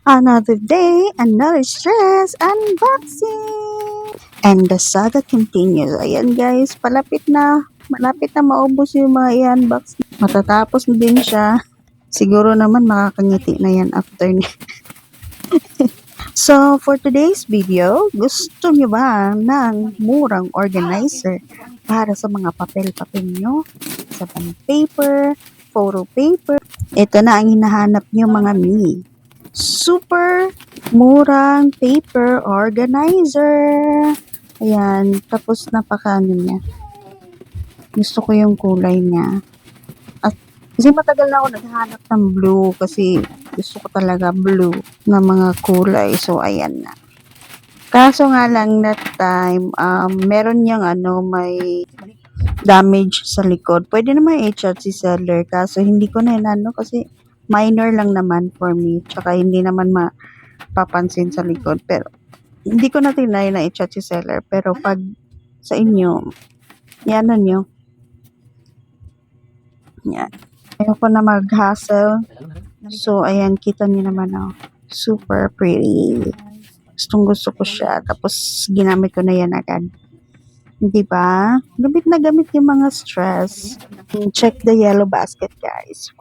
Another day, another stress, unboxing! And the saga continues. Ayan guys, malapit na maubos yung mga i-unbox. Matatapos na din siya. Siguro naman makakangiti na yan after niya. So, for today's video, gusto nyo ba ng murang organizer para sa mga papel-papel nyo? Sa bond paper, photo paper. Ito na ang hinahanap nyo mga mi. Super murang paper organizer. Ayan, tapos napakaano niya. Gusto ko yung kulay niya. At kasi matagal na ako naghahanap ng blue kasi gusto ko talaga blue na mga kulay. So, ayan na. Kaso nga lang that time, meron niyang may damage sa likod. Pwede naman i-chat si seller. Kaso hindi ko na inano kasi minor lang naman for me. Tsaka hindi naman mapapansin sa likod. Pero hindi ko na tinry na i-chat si seller. Pero pag sa inyo, yan nyo. Yan. Ayoko na mag-hassle. So, ayan, kita niyo naman, super pretty. Gustong gusto ko siya. Tapos, ginamit ko na yan agad. Di ba? Gamit na gamit yung mga stress. Check the yellow basket, guys.